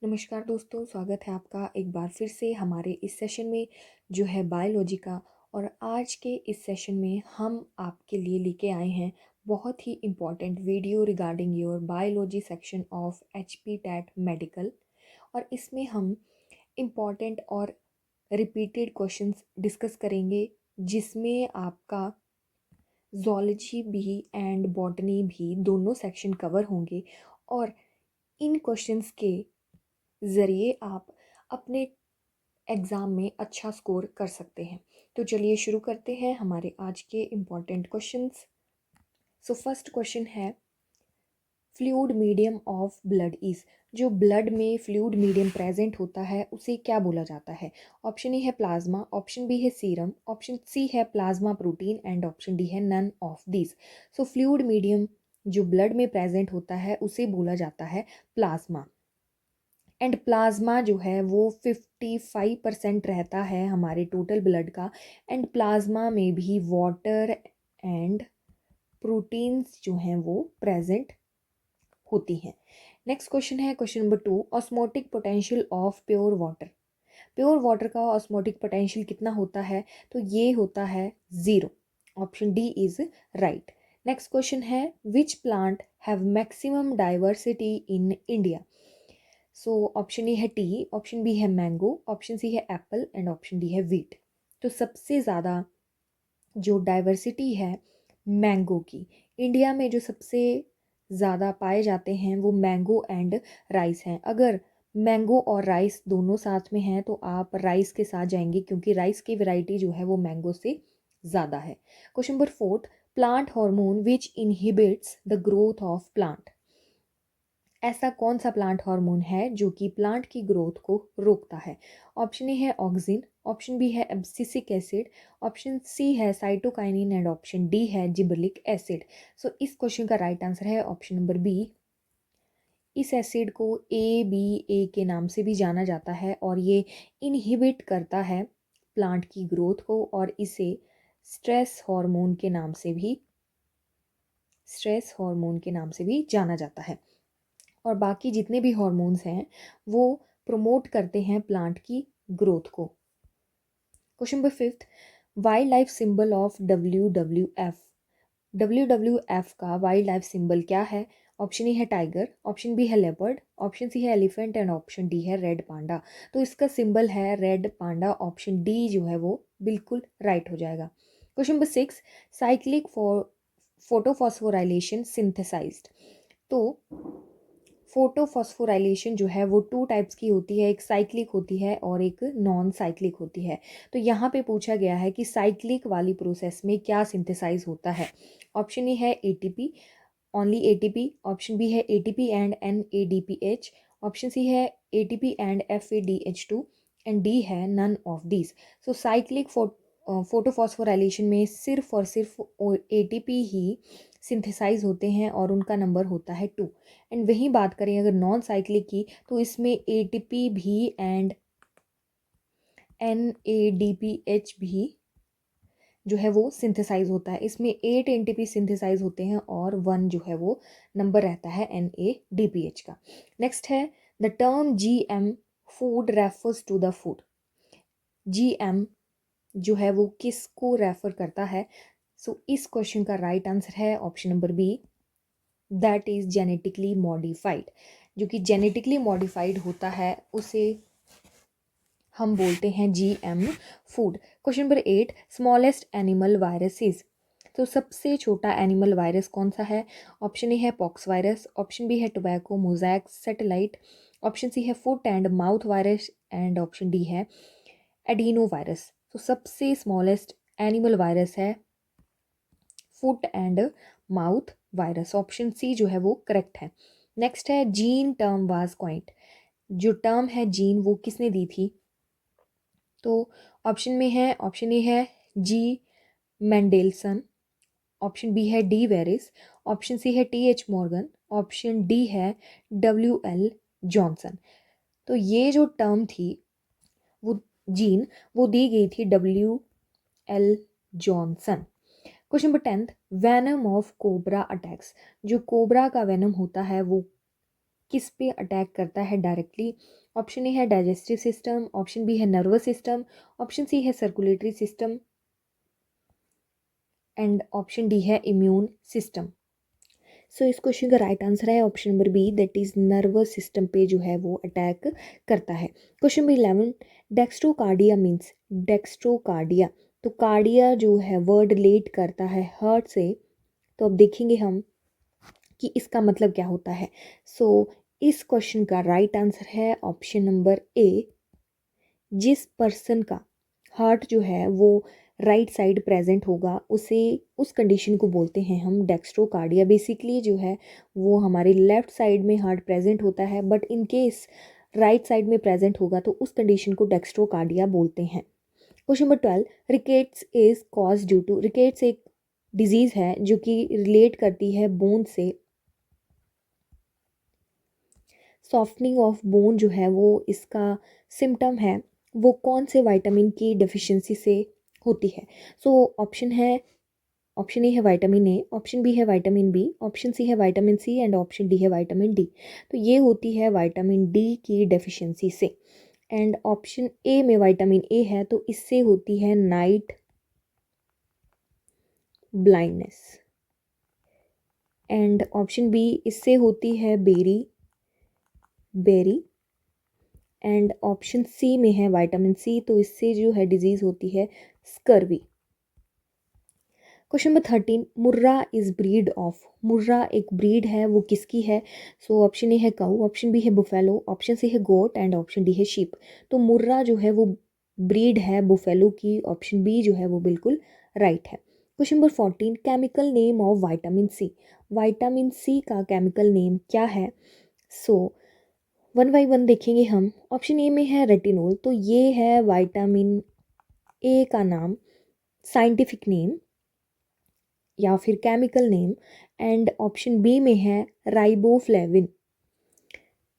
नमस्कार दोस्तों, स्वागत है आपका एक बार फिर से हमारे इस सेशन में जो है बायोलॉजी का। और आज के इस सेशन में हम आपके लिए लेके आए हैं बहुत ही important video regarding your biology section of HP TAT medical. और इसमें हम इम्पॉर्टेंट और रिपीटेड क्वेश्चंस डिस्कस करेंगे, जिसमें आपका जोलॉजी भी एंड बॉटनी भी दोनों सेक्शन कवर होंगे। और इन क्वेश्चंस के ज़रिए आप अपने एग्ज़ाम में अच्छा स्कोर कर सकते हैं। तो चलिए शुरू करते हैं हमारे आज के important questions. So first question है, fluid medium of blood is. जो ब्लड में फ्लूइड मीडियम प्रेजेंट होता है उसे क्या बोला जाता है? ऑप्शन ए है प्लाज्मा, ऑप्शन बी है सीरम, ऑप्शन सी है plasma protein and option D है none of this. So fluid medium जो ब्लड में प्रेजेंट होता है उसे बोला जाता है प्लाज्मा। एंड प्लाज्मा जो है वो 55% रहता है हमारे टोटल ब्लड का। एंड प्लाज्मा में भी वाटर एंड प्रोटीन्स जो हैं वो प्रेजेंट होती हैं। नेक्स्ट क्वेश्चन है question number 2, osmotic potential of pure water. Pure water का ऑस्मोटिक पोटेंशियल कितना होता है? तो ये होता है 0। Option D is right. Next question है, which plant have maximum diversity in India. So option A है टी, ऑप्शन बी है मैंगो, ऑप्शन सी है एप्पल एंड ऑप्शन डी है वीट। तो सबसे ज़्यादा जो डाइवर्सिटी है मैंगो की, इंडिया में जो सबसे ज़्यादा पाए जाते हैं वो मैंगो एंड राइस हैं। अगर मैंगो और राइस दोनों साथ में हैं तो आप राइस के साथ जाएंगे, क्योंकि राइस की वैरायटी जो है वो मैंगो से ज़्यादा है। Question number 4, plant hormone which inhibits the growth of plant. ऐसा कौन सा प्लांट हार्मोन है जो कि प्लांट की ग्रोथ को रोकता है? ऑप्शन ए है ऑक्सिन, ऑप्शन बी है एब्सिसिक एसिड, ऑप्शन सी है साइटोकाइनिन एंड ऑप्शन डी है जिबरलिक एसिड। सो इस क्वेश्चन का राइट आंसर है ऑप्शन नंबर बी। इस एसिड को ए के नाम से भी जाना जाता है और ये इनहिबिट करता है प्लांट की ग्रोथ को, और इसे स्ट्रेस हार्मोन के नाम से भी जाना जाता है। और बाकी जितने भी हॉर्मोन्स हैं वो प्रमोट करते हैं प्लांट की ग्रोथ को। Question number 5, wild life symbol of WWF। WWF का वाइल्ड लाइफ सिंबल क्या है? ऑप्शन ए है टाइगर, ऑप्शन बी है लेपर्ड, ऑप्शन सी है एलिफेंट एंड ऑप्शन डी है रेड पांडा। तो इसका सिंबल है रेड पांडा। ऑप्शन डी जो है वो बिल्कुल राइट हो जाएगा। Question number 6, cyclic for photophosphorylation synthesised. तो फोटोफॉस्फोराइलेशन जो है वो 2 टाइप्स की होती है, एक साइक्लिक होती है और एक नॉन साइक्लिक होती है। तो यहाँ पे पूछा गया है कि साइक्लिक वाली प्रोसेस में क्या सिंथेसाइज होता है। ऑप्शन ए है ATP, only ATP, option B है ATP and NADPH, option C है ATP and FADH2 and D है none of these. So cyclic photophosphorylation में सिर्फ और सिर्फ ATP ही सिंथेसाइज होते हैं और उनका नंबर होता है 2। एंड वहीं बात करें अगर नॉन साइक्लिक की, तो इसमें ATP भी एंड NADPH भी जो है वो सिंथेसाइज होता है। इसमें 8 NTP सिंथेसाइज होते हैं और 1 जो है वो नंबर रहता है NADPH का। नेक्स्ट है, the term GM food refers to the food. GM जो है वो किसको रेफर करता है? सो इस क्वेश्चन का राइट आंसर है option number B, that is genetically modified. जो कि जेनेटिकली मॉडिफाइड होता है उसे हम बोलते हैं GM food. Question number 8, smallest animal virus is. तो सबसे छोटा एनिमल वायरस कौन सा है? ऑप्शन ए है पॉक्स वायरस, ऑप्शन बी है tobacco mosaic satellite, option C है foot and mouth virus and option D है एडिनो वायरस। तो सबसे स्मॉलेस्ट एनिमल वायरस है foot and mouth virus. Option C जो है वो करेक्ट है। नेक्स्ट है, जीन टर्म वाज क्वाइंट। जो टर्म है जीन वो किसने दी थी? तो ऑप्शन ए है जी मेंडेलसन, ऑप्शन बी है डी वेरिस, ऑप्शन सी है TH मॉर्गन, ऑप्शन डी है WL जॉनसन। तो ये जो टर्म थी वो जीन वो दी गई थी WL Johnson. Question number 10, venom of cobra attacks. जो कोबरा का वेनम होता है वो किस पे अटैक करता है डायरेक्टली? ऑप्शन ए है डाइजेस्टिव सिस्टम, ऑप्शन बी है नर्वस सिस्टम, ऑप्शन सी है circulatory system and option D है इम्यून सिस्टम। सो इस क्वेश्चन का राइट आंसर है option number B, that is nervous system पे जो है वो अटैक करता है। Question number 11, dextrocardia means, dextrocardia, तो कार्डिया जो है वर्ड रिलेट करता है हार्ट से, तो अब देखेंगे हम कि इसका मतलब क्या होता है। सो इस क्वेश्चन का राइट आंसर है ऑप्शन नंबर ए, जिस पर्सन का हार्ट जो है वो राइट साइड प्रेजेंट होगा उसे, उस कंडीशन को बोलते हैं हम डेक्स्ट्रोकार्डिया। बेसिकली जो है वो हमारे लेफ्ट साइड में हार्ट प्रेजेंट होता है, but in case right side में प्रेजेंट होगा तो उस कंडीशन को डेक्स्ट्रोकार्डिया बोलते हैं। Question number 12, rickets is cause due to, rickets एक डिजीज़ है जो कि रिलेट करती है बोन से, सॉफ्टनिंग ऑफ बोन जो है वो इसका सिम्टम है, वो कौन से विटामिन की डेफिशिएंसी से होती है? सो ऑप्शन है, ऑप्शन ए है विटामिन ए, ऑप्शन बी है विटामिन बी, ऑप्शन सी है vitamin C and option D है विटामिन डी। तो ये होती है विटामिन डी की डेफिशिएंसी से। एंड ऑप्शन ए में विटामिन ए है तो इससे होती है night blindness, and option B इससे होती है बेरी, एंड ऑप्शन सी में है विटामिन सी, तो इससे जो है डिजीज़ होती है scurvy. Question number 13, Murrah is breed of, Murrah एक ब्रीड है, वो किसकी है? सो ऑप्शन ए है काऊ, ऑप्शन बी है बुफेलो, ऑप्शन सी है गोट एंड ऑप्शन डी है शीप। तो मुर्रा जो है वो ब्रीड है बुफेलो की, ऑप्शन बी जो है वो बिल्कुल राइट है। Question number 14, chemical name of vitamin C, vitamin C का केमिकल नेम क्या है? सो वन बाई वन देखेंगे हम। ऑप्शन ए में है रेटिनोल, तो ये है विटामिन ए का नाम, साइंटिफिक नेम या फिर chemical name. And option B में है राइबोफ्लेविन,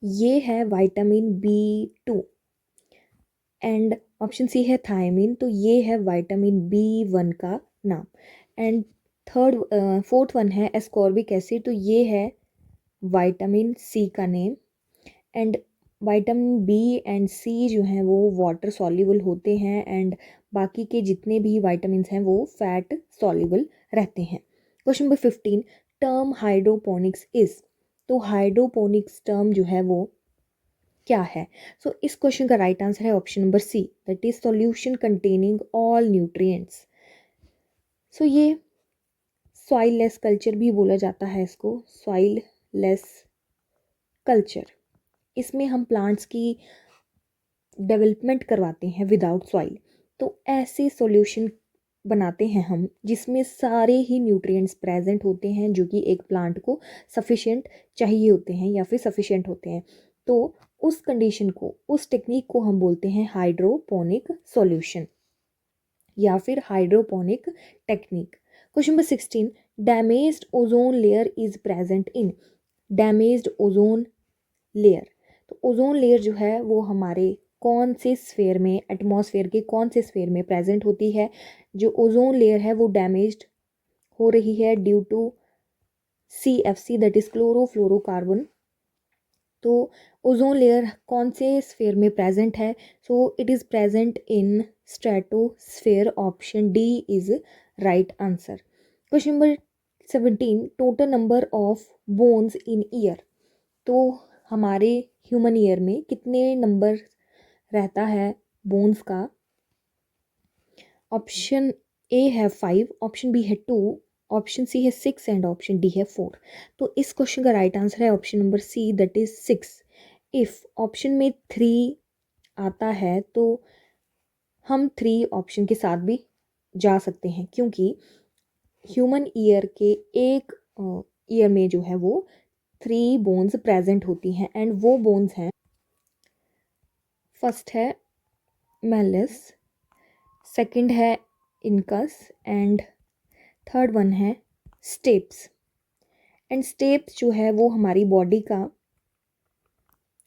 ये है vitamin B2। And option C है थायमिन, तो ये है विटामिन B1 का नाम। एंड फोर्थ वन है एस्कॉर्बिक एसिड, तो ये है विटामिन सी का name. And vitamin B and C जो हैं वो वाटर सॉल्युबल होते हैं, एंड बाकी के जितने भी विटामिन्स हैं वो फैट सॉल्युबल रहते हैं। Question number 15, term hydroponics is, तो हाइड्रोपोनिक्स टर्म जो है वो क्या है? सो इस क्वेश्चन का राइट आंसर है option number C, that is solution containing all nutrients. So ये सॉइल लेस कल्चर भी बोला जाता है इसको, सॉइल लेस कल्चर। इसमें हम प्लांट्स की डेवलपमेंट करवाते हैं विदाउट सॉइल। तो ऐसे सॉल्यूशन बनाते हैं हम जिसमें सारे ही न्यूट्रिएंट्स प्रेजेंट होते हैं जो कि एक प्लांट को सफिशिएंट चाहिए होते हैं या फिर सफिशिएंट होते हैं। तो उस कंडीशन को, उस टेक्निक को हम बोलते हैं हाइड्रोपोनिक सॉल्यूशन या फिर hydroponic technique. Question number 16, damaged ozone layer is present in, damaged ozone layer, तो ओजोन लेयर जो है वो हमारे कौन से स्फेयर में, एटमॉस्फेयर के कौन से स्फेयर में प्रेजेंट होती है? जो ओजोन लेयर है वो डैमेज्ड हो रही है due to CFC, that is chlorofluorocarbon. तो ओजोन लेयर कौन से स्फेयर में प्रेजेंट है? So it is present in stratosphere, option D is right answer. Question number 17, total number of bones in ear, तो हमारे ह्यूमन ईयर में कितने number रहता है बोन्स का? ऑप्शन ए है 5, ऑप्शन बी है 2, ऑप्शन सी है 6 एंड ऑप्शन डी है 4। तो इस क्वेश्चन का राइट आंसर है option number C, that is 6। If option में 3 आता है तो हम 3 ऑप्शन के साथ भी जा सकते हैं, क्योंकि ह्यूमन ईयर के एक ईयर में जो है वो 3 बोन्स प्रेजेंट होती हैं, एंड वो बोन्स हैं, फर्स्ट है मेलिस, सेकंड है इनकस एंड थर्ड वन है स्टेप्स। एंड स्टेप्स जो है वो हमारी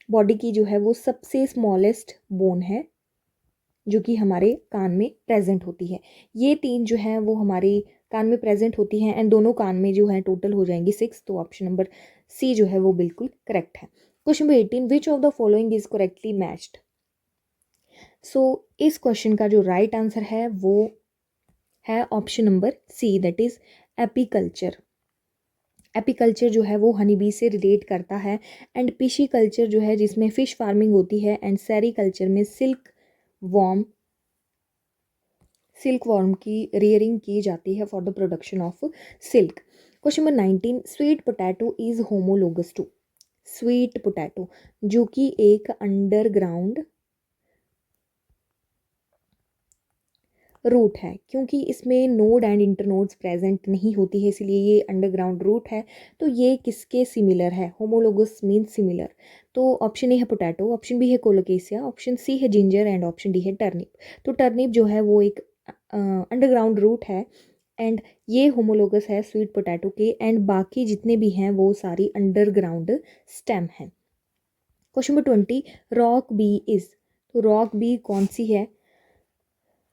बॉडी की जो है वो सबसे स्मॉलेस्ट बोन है जो कि हमारे कान में प्रेजेंट होती है। ये 3 जो है वो हमारे कान में प्रेजेंट होती हैं, एंड दोनों कान में जो है टोटल हो जाएंगी 6, तो ऑप्शन नंबर सी जो है वो बिल्कुल करेक्ट है। Question number 18, which of the following is correctly matched. So इस क्वेश्चन का जो राइट आंसर है वो है option number C, that is apiculture. Apiculture जो है वो हनी बी से रिलेट करता है, एंड पिशी कल्चर जो है जिसमें फ़िश फार्मिंग होती है, एंड सेरीकल्चर में वॉर्म सिल्क वॉर्म की रेयरिंग की जाती है for the production of silk. Question number 19, sweet potato is homologous to. Sweet potato जो कि एक अंडरग्राउंड रूट है, क्योंकि इसमें नोड एंड इंटरनोड्स प्रेजेंट नहीं होती है, इसलिए ये अंडरग्राउंड रूट है। तो ये किसके सिमिलर है? Homologous mean similar. तो ऑप्शन ए है पोटैटो, ऑप्शन बी है कोलोकेसिया, ऑप्शन सी है जिंजर, एंड ऑप्शन डी है टर्निप। तो टर्निप जो है वो एक अंडरग्राउंड रूट है, एंड ये होमोलोगस है स्वीट पोटैटो के, एंड बाकी जितने भी हैं वो सारी अंडरग्राउंड स्टेम हैं। Question number 20, rock bee is. तो रॉक बी कौन सी है?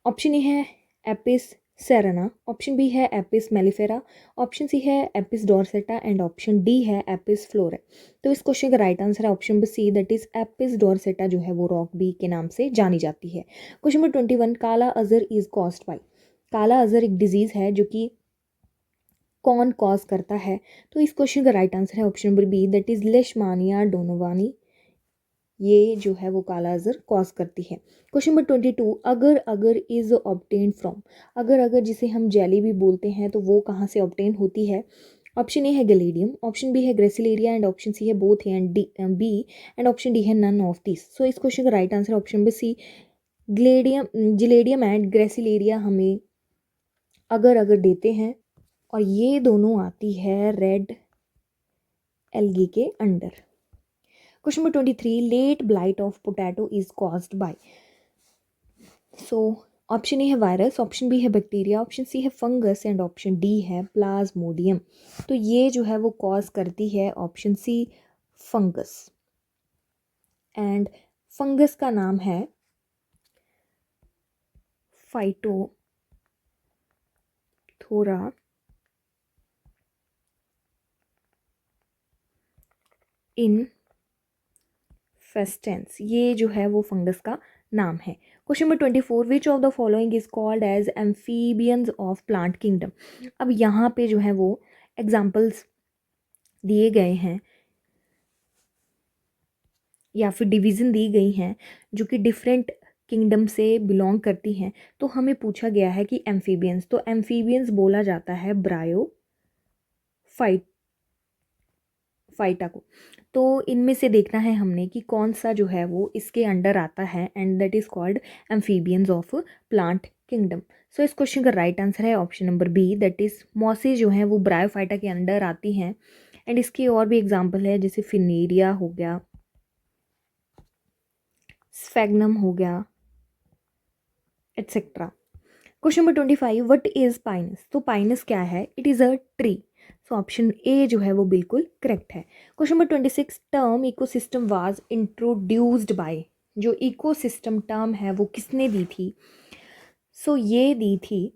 ऑप्शन ए है एपिस सेरेना, ऑप्शन बी है एपिस मेलिफेरा, ऑप्शन सी है Apis dorsata, and option D है एपिस फ्लोरे। तो इस क्वेश्चन का राइट आंसर है option number C, that is Apis dorsata जो है वो रॉक बी के नाम से जानी जाती है। क्वेश्चन नंबर 21, काला अजर इज कॉज्ड बाय। काला अजर एक डिजीज़ है जो कि कौन कॉज करता है? तो इस क्वेश्चन का राइट आंसर है option number B, that is Leishmania donovani. ये जो है वो काला अजर कॉज करती है। क्वेश्चन नंबर 22, अगर अगर इज ऑब्टेन फ्रॉम। अगर अगर जिसे हम जेली भी बोलते हैं तो वो कहाँ से ऑब्टेन होती है? ऑप्शन ए है गलेडियम, ऑप्शन बी है ग्रेसिलेरिया, एंड ऑप्शन सी है both A and D B, and option D है नन ऑफ दिस। सो इस क्वेश्चन का right answer option number C, Gelidium Gelidium and Gracilaria हमें agar अगर देते हैं, और ये दोनों आती है रेड एल्गी के under. Question number 23, late blight of potato is caused by. So option A है वायरस, ऑप्शन बी है बैक्टीरिया, ऑप्शन सी है फंगस, एंड ऑप्शन डी है प्लाज्मोडियम। तो ये जो है वो कॉज करती है option C, fungus. And fungus का नाम है फाइटोथोरा इनफेस्टेंस। ये जो है वो फंगस का नाम है। Question number 24, which of the following is called as amphibians of plant kingdom. अब यहाँ पे जो है वो एग्जाम्पल्स दिए गए हैं या फिर डिवीज़न दी गई हैं जो कि डिफरेंट किंगडम से बिलोंग करती हैं। तो हमें पूछा गया है कि एम्फीबियंस, तो एम्फीबियंस बोला जाता है ब्रायो फाइट फाइटा को। तो इनमें से देखना है हमने कि कौन सा जो है वो इसके अंडर आता है, and that is called amphibians of plant kingdom. So इस क्वेश्चन का राइट आंसर है option number B, that is mosses जो हैं वो ब्रायोफाइटा के अंडर आती हैं। एंड इसके और भी एग्जांपल है, जैसे फिनेरिया हो गया, स्फेगनम हो गया, etcetera. Question number 25, what is Pinus. तो पाइनस क्या है? It is a tree. So option ए जो है वो बिल्कुल करेक्ट है। Question number 26, term ecosystem was introduced by. जो इकोसिस्टम टर्म है वो किसने दी थी? सो ये दी थी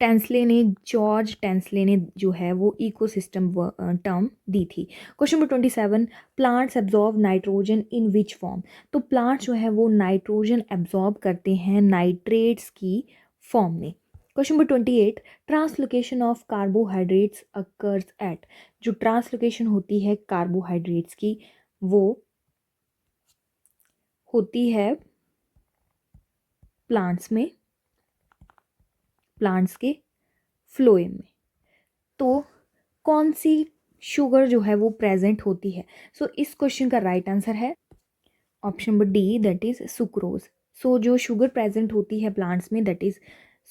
टेंसले ने, जॉर्ज टेंसले ने जो है वो इकोसिस्टम टर्म दी थी। Question number 27, plants absorb nitrogen in which form. तो प्लांट्स जो है वो नाइट्रोजन एब्जॉर्ब करते हैं नाइट्रेट्स की फॉर्म में। Question number 28, translocation of carbohydrates occurs at. जो ट्रांसलोकेशन होती है कार्बोहाइड्रेट्स की वो होती है प्लांट्स में, प्लांट्स के फ्लोएम में। तो कौन सी शुगर जो है वो प्रेजेंट होती है? सो इस क्वेश्चन का राइट आंसर है option number D, that is sucrose. So जो शुगर प्रेजेंट होती है प्लांट्स में दैट इज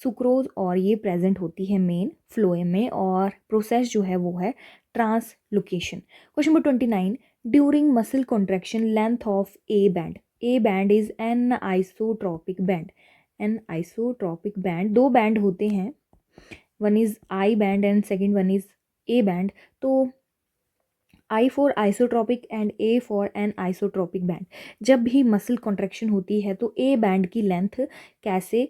सुक्रोज, और ये प्रेजेंट होती है मेन फ्लोएम में, और प्रोसेस जो है वो है translocation. Question number 29, during muscle contraction length of A band. A band is anisotropic band. Anisotropic band, दो बैंड होते हैं, one is I band and second one is A band. तो I for isotropic and A for anisotropic band. जब भी muscle contraction होती है तो A band की लेंथ कैसे,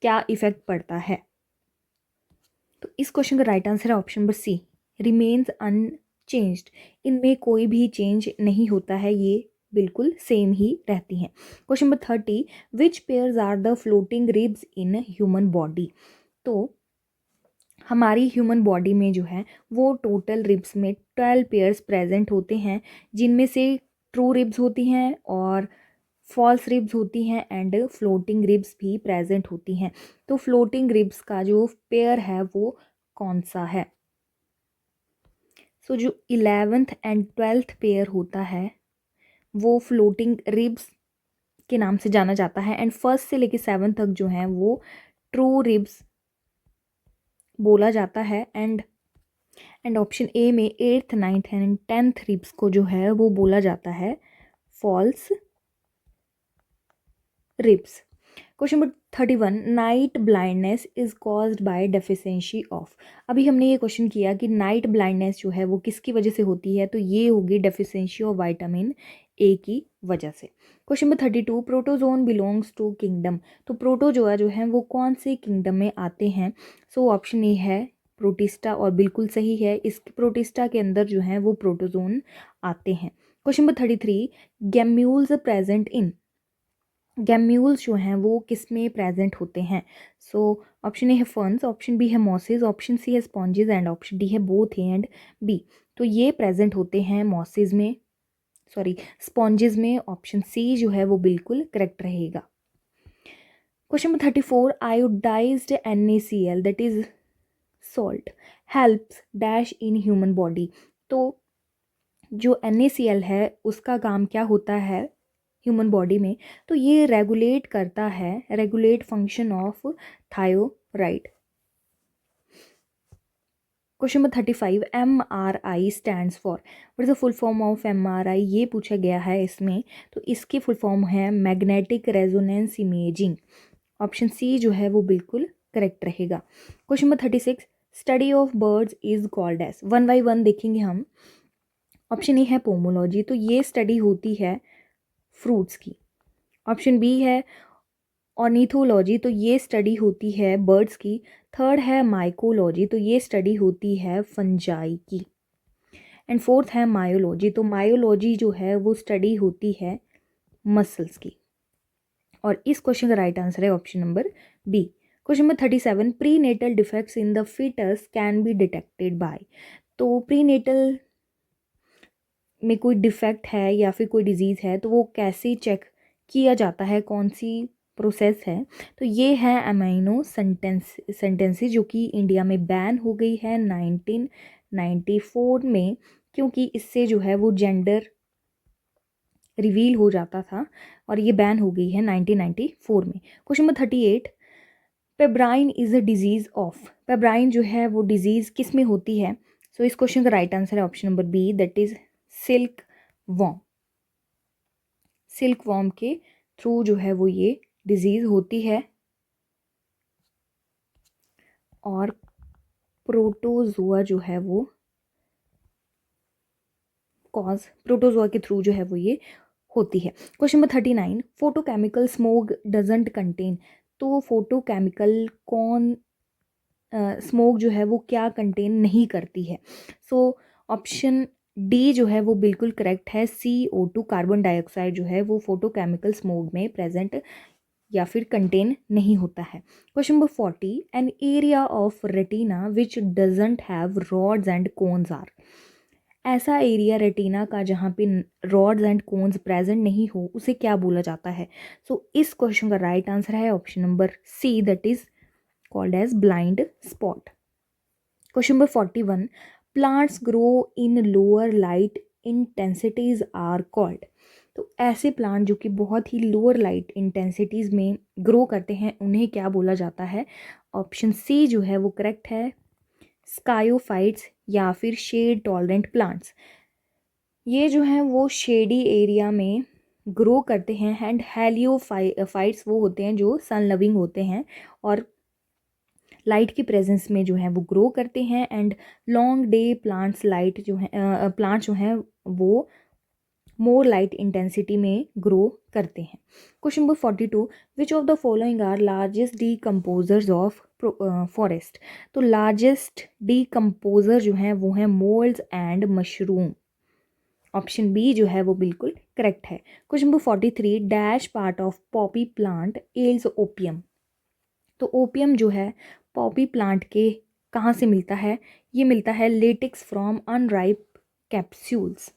क्या इफेक्ट पड़ता है? तो इस क्वेश्चन का राइट आंसर है option number C, remains changed, इनमें कोई भी चेंज नहीं होता है, ये बिल्कुल सेम ही रहती हैं। Question number 30, which pairs are the floating ribs in human body. तो हमारी ह्यूमन बॉडी में जो है वो टोटल रिब्स में 12 पेयर्स प्रेजेंट होते हैं, जिनमें से ट्रू रिब्स होती हैं और फॉल्स रिब्स होती हैं एंड फ्लोटिंग रिब्स भी प्रेजेंट होती हैं। तो फ्लोटिंग रिब्स का जो पेयर है वो कौन सा है? सो जो 11th एंड 12th पेयर होता है वो फ्लोटिंग रिब्स के नाम से जाना जाता है, एंड फर्स्ट से लेके 7 तक जो है वो ट्रू रिब्स बोला जाता है। एंड ऑप्शन ए में 8th 9th and 10th ribs को जो है वो बोला जाता है false ribs. Question number 31, night blindness is caused by deficiency of. अभी हमने ये क्वेश्चन किया कि नाइट ब्लाइंडनेस जो है वो किसकी वजह से होती है, तो ये होगी डेफिशिएंसी ऑफ विटामिन ए की वजह से। Question number 32, protozoan belongs to kingdom. तो प्रोटोजोआ जो है वो कौन से किंगडम में आते हैं? सो ऑप्शन ए है प्रोटिस्टा, और बिल्कुल सही है, इस प्रोटिस्टा के अंदर जो है वो प्रोटोजोन आते हैं। Question number 33, gemmules present in. Gemmules जो हैं वो किस में प्रेजेंट होते हैं? सो ऑप्शन ए है फर्न्स, ऑप्शन बी है मॉसेस, ऑप्शन सी है स्पॉन्जेस एंड ऑप्शन डी है बोथ ए एंड बी। तो ये प्रेजेंट होते हैं मॉसेस में, सॉरी स्पॉन्जेस में। ऑप्शन सी जो है वो बिल्कुल करेक्ट रहेगा। Question number 34, iodised NaCl that is salt helps dash in human body. तो जो NaCl है उसका काम क्या होता है ह्यूमन बॉडी में? तो ये रेगुलेट करता है, regulate function of thyroid. Question number 35, MRI stands for, what is the full form of MRI, ये पूछा गया है इसमें। तो इसकी फुल फॉर्म है magnetic resonance imaging. Option C जो है वो बिल्कुल करेक्ट रहेगा। Question number 36, study of birds is called as. One by one देखेंगे हम। ऑप्शन ए है पोमोलॉजी, तो ये स्टडी होती है फ्रूट्स की। ऑप्शन बी है ऑर्निथोलॉजी, तो ये स्टडी होती है बर्ड्स की। थर्ड है माइकोलॉजी, तो ये स्टडी होती है फंजाई की। एंड फोर्थ है मायोलॉजी, तो मायोलॉजी जो है वो स्टडी होती है मसल्स की। और इस क्वेश्चन का राइट आंसर है option number B. Question number 37, prenatal defects in the foetus can be detected by. तो प्री नेटल में कोई डिफेक्ट है या फिर कोई डिजीज़ है तो वो कैसे चेक किया जाता है, कौन सी प्रोसेस है? तो ये है अमाइनो सेंटेंसेस, जो कि इंडिया में बैन हो गई है 1994 में, क्योंकि इससे जो है वो जेंडर रिवील हो जाता था, और ये बैन हो गई है 1994 में। Question number 38, pebrine is a disease of. Pebrine जो है वो डिजीज़ किस में होती है? सो इस क्वेश्चन का राइट आंसर है option number B, that is silk worm. Silk worm के थ्रू जो है वो ये डिजीज़ होती है, और प्रोटोजोआ जो है वो प्रोटोजोआ के थ्रू जो है वो ये होती है। Question number 39, photochemical smoke doesn't contain. तो फोटोकेमिकल कौन स्मोक जो है वो क्या कंटेन नहीं करती है? सो ऑप्शन डी जो है वो बिल्कुल करेक्ट है, CO2 कार्बन डाइऑक्साइड जो है वो फोटोकेमिकल स्मोक में प्रेजेंट या फिर कंटेन नहीं होता है। Question number 40, an area of retina which doesn't have rods and cones are. ऐसा एरिया रेटिना का जहाँ पे रॉड्स एंड कोन्स प्रेजेंट नहीं हो उसे क्या बोला जाता है? सो इस क्वेश्चन का राइट आंसर है option number C, that is called as blind spot. Question number 41, plants grow in lower light intensities are called। तो ऐसे प्लांट जो कि बहुत ही लोअर लाइट इंटेंसिटीज़ में ग्रो करते हैं उन्हें क्या बोला जाता है? ऑप्शन सी जो है वो करेक्ट है, स्कायोफाइट्स या फिर शेड टॉलरेंट प्लांट्स। ये जो है वो शेडी एरिया में ग्रो करते हैं, एंड हेलियोफाइट्स वो होते हैं जो सन लविंग होते हैं और लाइट की प्रेजेंस में जो है वो ग्रो करते हैं। And long day plants light जो है प्लांट्स जो हैं वो मोर लाइट इंटेंसिटी में ग्रो करते हैं। Question number 42, which of the following are largest decomposers of forest. तो लार्जेस्ट डीकम्पोजर जो है वो है moulds and mushroom. Option B जो है वो बिल्कुल करेक्ट है। Question number 43, dash part of poppy plant yields opium. तो ओपियम जो है पॉपी प्लांट के कहाँ से मिलता है? ये मिलता है latex from unripe capsules.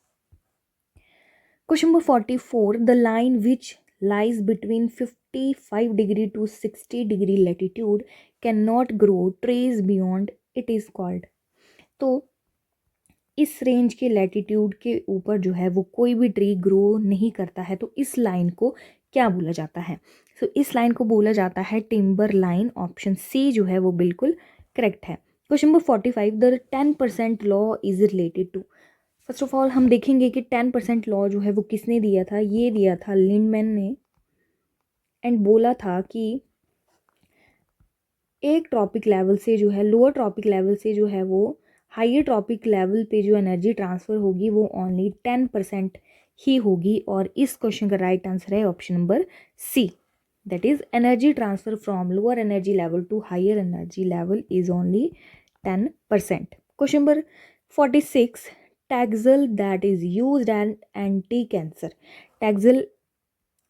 Question number 44, the line which lies between 55 degree to 60 degree latitude cannot grow trees beyond it is called। तो इस रेंज के लैटिट्यूड के ऊपर जो है वो कोई भी ट्री ग्रो नहीं करता है, तो इस लाइन को क्या बोला जाता है? तो इस लाइन को बोला जाता है टिम्बर लाइन। ऑप्शन सी जो है वो बिल्कुल करेक्ट है। Question number 45, the 10% law is related to. First of all हम देखेंगे कि 10% लॉ जो है वो किसने दिया था? ये दिया था लिंडमैन ने, एंड बोला था कि एक ट्रॉपिक लेवल से जो है, लोअर ट्रॉपिक लेवल से जो है वो हायर ट्रॉपिक लेवल पे जो एनर्जी ट्रांसफ़र होगी वो ओनली 10% ही होगी। और इस क्वेश्चन का राइट आंसर है option number C, that is energy transfer from lower energy level to higher energy level is only 10%। Question number 46, taxol that is used and anti cancer. Taxol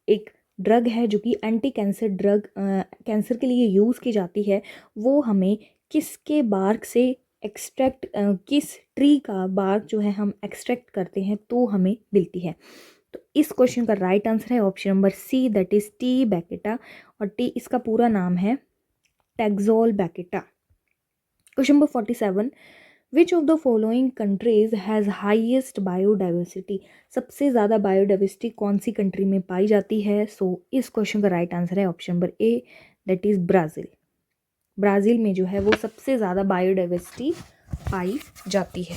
एक drug है जो कि anti cancer drug cancer के लिए use की जाती है। वो हमें किसके बार्क से एक्सट्रैक्ट किस ट्री का बार्क जो है हम एक्सट्रैक्ट करते हैं तो हमें मिलती है? तो इस क्वेश्चन का राइट आंसर है option number C, that is T baccata. और टी इसका पूरा नाम है Taxus baccata. Question number 47, which of the following countries has highest biodiversity. सबसे ज़्यादा बायोडाइवर्सिटी कौन सी कंट्री में पाई जाती है? इस क्वेश्चन का राइट आंसर है option number A, that is Brazil. Brazil में जो है वो सबसे ज़्यादा बायोडाइवर्सिटी पाई जाती है।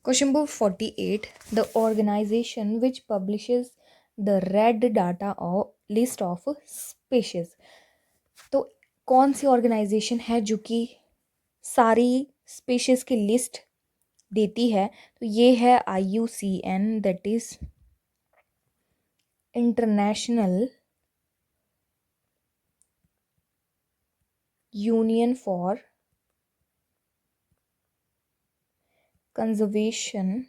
Question number 48, the organisation which publishes the red data of list of species. तो कौन सी ऑर्गेनाइजेशन है जो कि सारी स्पीशीज़ की लिस्ट देती है? तो ये है IUCN, that is international union for conservation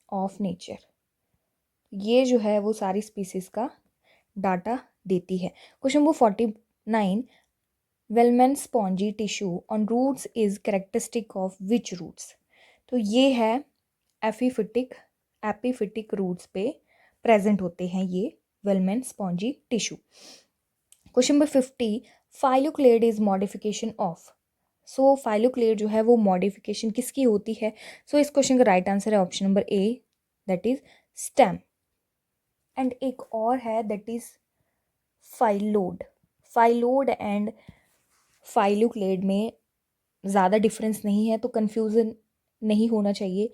of nature. ये जो है वो सारी स्पीसीज़ का डाटा देती है। Question number 49, velamen spongy tissue on roots is characteristic of which roots. तो ये है एपीफिटिक रूट्स पे प्रेजेंट होते हैं ये velamen spongy tissue. Question number 50, phylloclade is modification of. Phylloclade जो है वो मॉडिफिकेशन किसकी होती है? इस क्वेश्चन का राइट आंसर है option number A, that is stem. And एक और है that is phyllode. Phyllode and phylloclade में ज़्यादा डिफरेंस नहीं है, तो कन्फ्यूज़न नहीं होना चाहिए।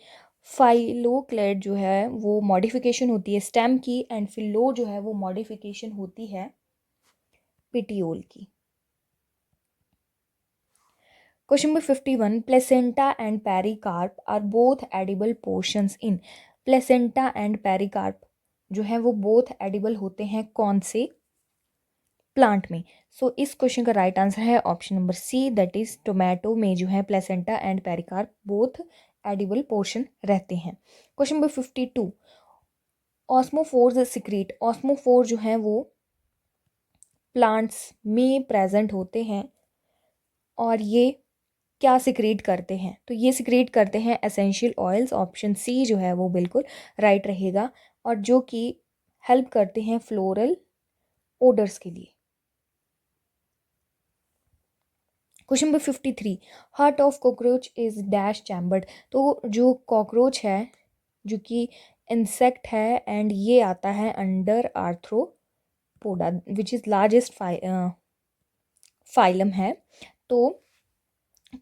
फाइलोक्लेड जो है वो मॉडिफिकेशन होती है स्टेम की, एंड फिलो जो है वो मॉडिफिकेशन होती है पिटियोल की। Question number 51, placenta and pericarp are both edible portions in. Placenta and pericarp जो है वो बोथ एडिबल होते हैं कौन से प्लांट में? इस क्वेश्चन का राइट आंसर है option number C, that is tomato में जो है placenta and pericarp both edible portion रहते हैं। Question number 52, osmophores secrete. Osmophore जो है वो प्लांट्स में प्रेजेंट होते हैं और ये क्या सिक्रीट करते हैं? तो ये सिक्रीट करते हैं एसेंशियल ऑयल्स। ऑप्शन सी जो है वो बिल्कुल राइट रहेगा, और जो कि हेल्प करते हैं फ्लोरल ओडर्स के लिए। Question number 53, heart of cockroach is dash chambered. तो जो कॉकरोच है जो कि इंसेक्ट है, एंड ये आता है under arthropoda which is largest phylum है। तो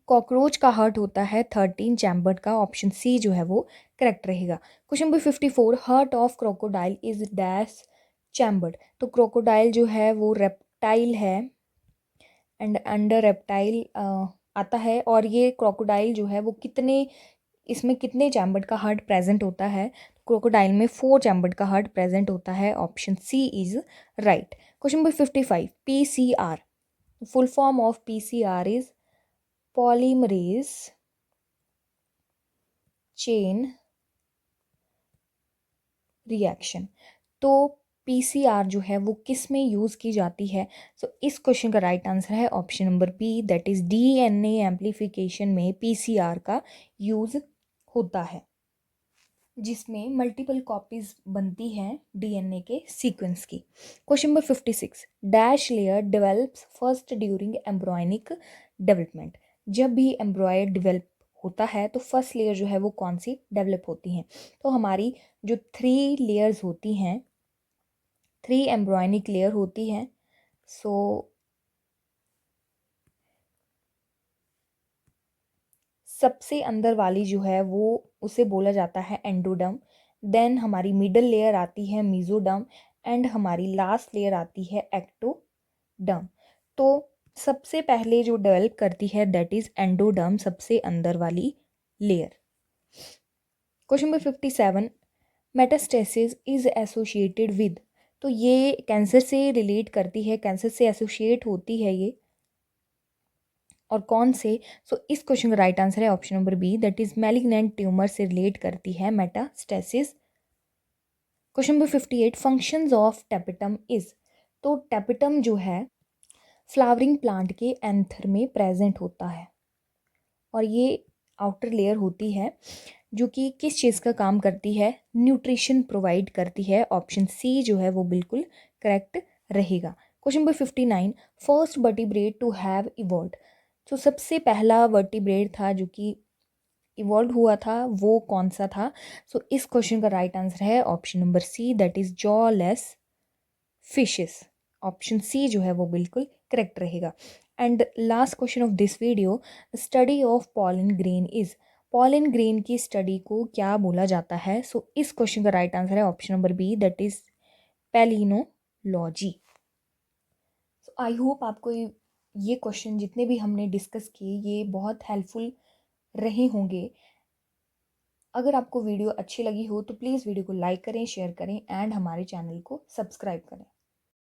कॉकरोच का हार्ट होता है 13 चैम्बर्ड का। ऑप्शन सी जो है वो करेक्ट रहेगा। Question number 54, heart of crocodile is dash chambered. तो क्रोकोडाइल जो है वो रेप्टाइल है, एंड अंडर रेप्टाइल आता है। और ये क्रोकोडाइल जो है वो इसमें कितने चैम्बर्ड का हार्ट प्रेजेंट होता है? क्रोकोडाइल में 4 चैम्बर्ड का हार्ट प्रेजेंट होता है। Option C is right. Question number 55, PCR. Full form of PCR is polymerase chain reaction. तो PCR जो है वो किस में यूज़ की जाती है? सो इस क्वेश्चन का राइट आंसर है option number B, that is DNA amplification में PCR का यूज़ होता है, जिसमें मल्टीपल कॉपीज बनती हैं DNA के सीक्वेंस की। Question number 56, dash layer develops first during embryonic development. जब भी एम्ब्रॉयड डेवलप होता है तो फर्स्ट लेयर जो है वो कौन सी डेवलप होती हैं? तो हमारी जो 3 लेयर्स होती हैं, 3 एम्ब्रॉयनिक लेयर होती हैं. सो सबसे अंदर वाली जो है वो उसे बोला जाता है एंडोडर्म. देन हमारी मिडल लेयर आती है मेसोडर्म एंड हमारी लास्ट लेयर आती है एक्टोडर्म. तो सबसे पहले जो डेवलप करती है दैट इज एंडोडर्म, सबसे अंदर वाली layer. Question number 57, metastasis is associated with. तो ये कैंसर से रिलेट करती है, कैंसर से एसोसिएट होती है ये, और कौन से? सो इस क्वेश्चन का राइट आंसर है option number B, that is malignant tumour से रिलेट करती है metastasis. Question number 58, functions of tapetum is. तो टेपिटम जो है फ्लावरिंग प्लांट के एंथर में प्रेजेंट होता है, और ये आउटर लेयर होती है जो कि किस चीज़ का काम करती है? न्यूट्रिशन प्रोवाइड करती है. ऑप्शन सी जो है वो बिल्कुल करेक्ट रहेगा. Question number 59, first vertebrate to have evolved. तो सबसे पहला वर्टिब्रेट था जो कि इवॉल्व हुआ था, वो कौन सा था? सो इस क्वेश्चन का राइट आंसर है option number C, that is jawless fishes. Option C जो है वो बिल्कुल करेक्ट रहेगा. And last question of this video, study of pollen grain is. Pollen grain की स्टडी को क्या बोला जाता है? सो इस क्वेश्चन का राइट आंसर है option number B, that is palynology. So I hope आपको ये क्वेश्चन जितने भी हमने डिस्कस किए ये बहुत हेल्पफुल रहे होंगे. अगर आपको वीडियो अच्छी लगी हो तो प्लीज़ वीडियो को लाइक करें, शेयर करें एंड हमारे चैनल को सब्सक्राइब करें.